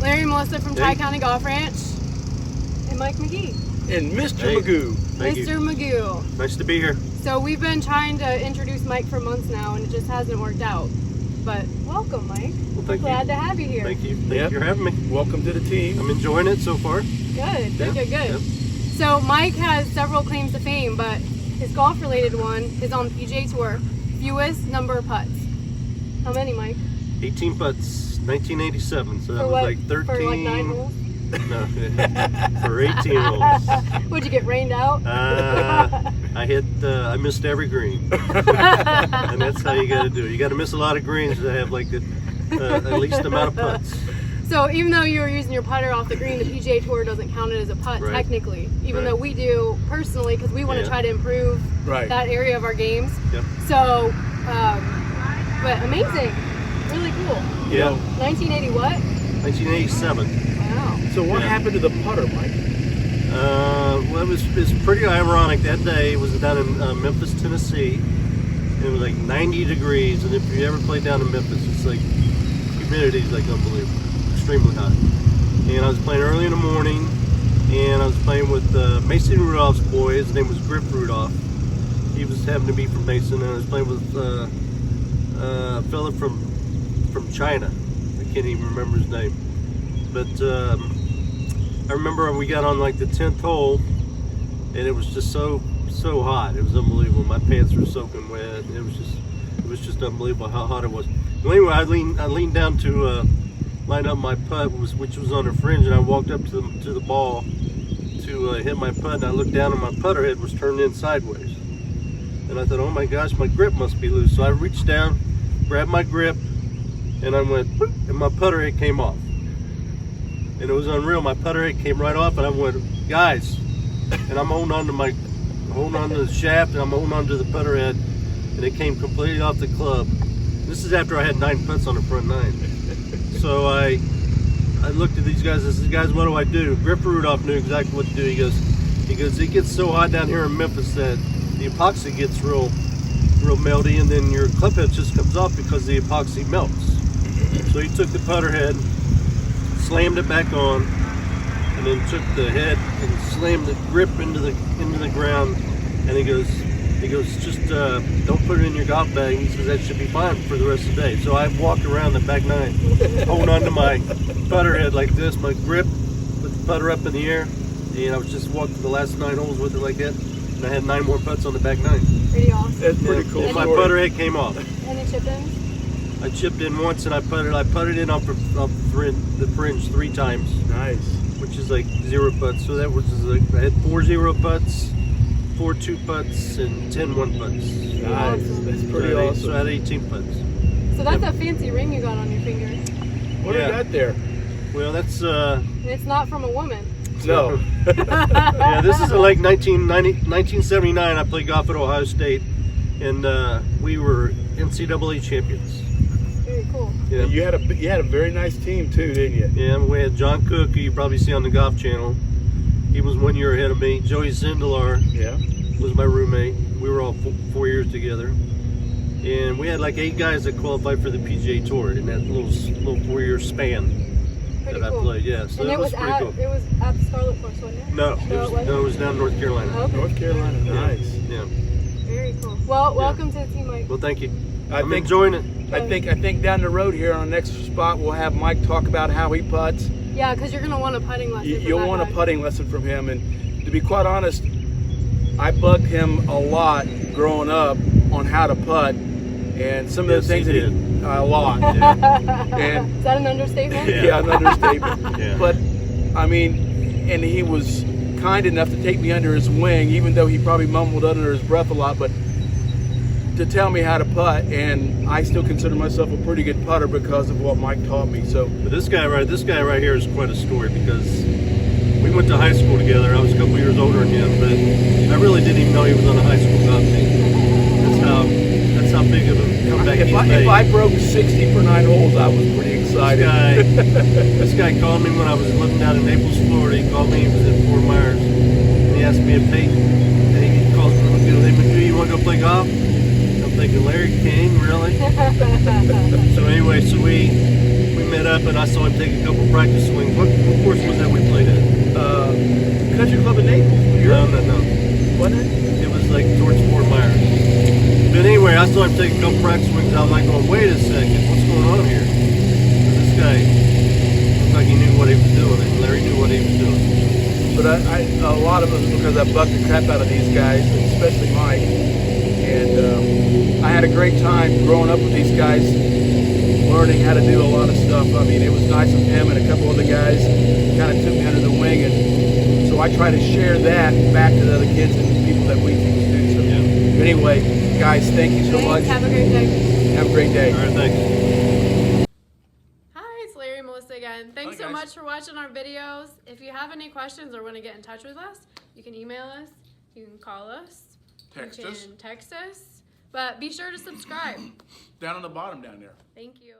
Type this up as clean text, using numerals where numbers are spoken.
Larry and Melissa from Tri-County Golf Ranch, and Mike McGee. And Mr. Magoo. Mr. Magoo. Nice to be here. So we've been trying to introduce Mike for months now, and it just hasn't worked out. But welcome, Mike. Well, We're glad to have you here. Thank you. Thank you for having me. Welcome to the team. I'm enjoying it so far. Good. Yep. So Mike has several claims to fame, but his golf-related one is on the PGA Tour. Fewest number of putts. How many, Mike? 18 putts, 1987. So that For was what? like 13. For like 9 holes? No, for 18 holes. Would you get rained out? I missed every green. And that's how you got to do it. You got to miss a lot of greens to have like the at least amount of putts. So even though you were using your putter off the green, the PGA Tour doesn't count it as a putt technically, even though we do personally because we want to try to improve that area of our games. Yep. So, but amazing. Really cool. Yeah. 1980 what? 1987. Wow. So what happened to the putter, Mike? Well, it's pretty ironic. That day it was down in Memphis, Tennessee. It was like 90 degrees, and if you ever played down in Memphis, it's like humidity is like unbelievable, extremely hot. And I was playing early in the morning, and I was playing with Mason Rudolph's boy. His name was Grip Rudolph. He was having to be from Mason, and I was playing with a fella from China. I can't even remember his name, but I remember we got on like the 10th hole, and it was just so hot. It was unbelievable. My pants were soaking wet. It was just unbelievable how hot it was. Well, anyway, I leaned down to line up my putt, which was on the fringe, and I walked up to the ball to hit my putt, and I looked down, and my putter head was turned in sideways. And I thought, oh my gosh, my grip must be loose. So I reached down, grabbed my grip, and I went, boop, and my putter head came off. And it was unreal. My putter head came right off, and I went, guys, and I'm holding on to the shaft, and I'm holding on to the putter head, and it came completely off the club. This is after I had 9 putts on the front 9. So I looked at these guys. I said, guys, what do I do? Grip Rudolph knew exactly what to do. He goes, it gets so hot down here in Memphis that the epoxy gets real melty, and then your club head just comes off because the epoxy melts. So he took the putter head, slammed it back on, and then took the head and slammed the grip into the ground. And he goes, just don't put it in your golf bag. He says that should be fine for the rest of the day. So I walked around the back 9, holding on to my putter head like this, my grip with the putter up in the air, and I was just walking the last 9 holes with it like that. And I had 9 more putts on the back 9. Pretty awesome. That's pretty cool. And my putter head came off. Any chip-ins? I chipped in once, and I putted in off the fringe 3 times. Nice. Which is like 0 putts. So that was like I had 4 0 putts, 4 2 putts, and 10 1 putts. Nice. That's pretty awesome. So I had 18 putts. So that's a fancy ring you got on your finger. What do you got there? Well, that's And it's not from a woman. No. Yeah, this is like 1979. I played golf at Ohio State, and we were NCAA champions. Very cool. Yeah. You had a very nice team too, didn't you? Yeah, we had John Cook, who you probably see on the Golf Channel. He was 1 year ahead of me. Joey Zindelar was my roommate. We were all 4 years together. And we had like 8 guys that qualified for the PGA Tour in that little 4-year span Pretty that cool. I played. Yeah, so And that it was pretty cool. It was at the Scarlet Course, wasn't it? No, it was down in North Carolina. Okay. North Carolina, nice. Yeah. Very cool. Well, welcome to the team, Mike. Well, thank you. I I'm think- enjoying it. I think down the road here on the next spot we'll have Mike talk about how he putts. Yeah, because you're gonna want a putting lesson. You'll want a putting lesson from him, and to be quite honest, I bugged him a lot growing up on how to putt, and some of the things that he a lot. And is that an understatement? yeah, an understatement. Yeah. But I mean, and he was kind enough to take me under his wing, even though he probably mumbled under his breath a lot, but to tell me how to putt, and I still consider myself a pretty good putter because of what Mike taught me. So, But this guy right here is quite a story because we went to high school together. I was a couple years older than him, but I really didn't even know he was on a high school golf team. That's how big of a comeback he's made. If I broke 60 for 9 holes, I was pretty excited. This guy called me when I was living down in Naples, Florida. He called me. He was in Fort Myers. And he asked me if he calls me. Hey, McGee, you want to go play golf? I'm thinking, Larry King, really? So anyway, we met up and I saw him take a couple practice swings. What course was that we played at? Country Club in Naples. No. Wasn't it? It was like towards Fort Myers. But anyway, I saw him take a couple practice swings. I was like, going, wait a second, what's going on here? This guy looked like he knew what he was doing, and Larry knew what he was doing. But a lot of it was because I bucked the crap out of these guys, especially Mike. And I had a great time growing up with these guys, learning how to do a lot of stuff. I mean, it was nice of him and a couple other guys kind of took me under the wing, and so I try to share that back to the other kids and people that we teach too. So anyway, guys, thank you so much. Have a great day. Have a great day. All right, thanks. Hi, it's Larry and Melissa again. Thanks so much for watching our videos. If you have any questions or want to get in touch with us, you can email us, you can call us, Text us. Text us, but be sure to subscribe. Down on the bottom down there. Thank you.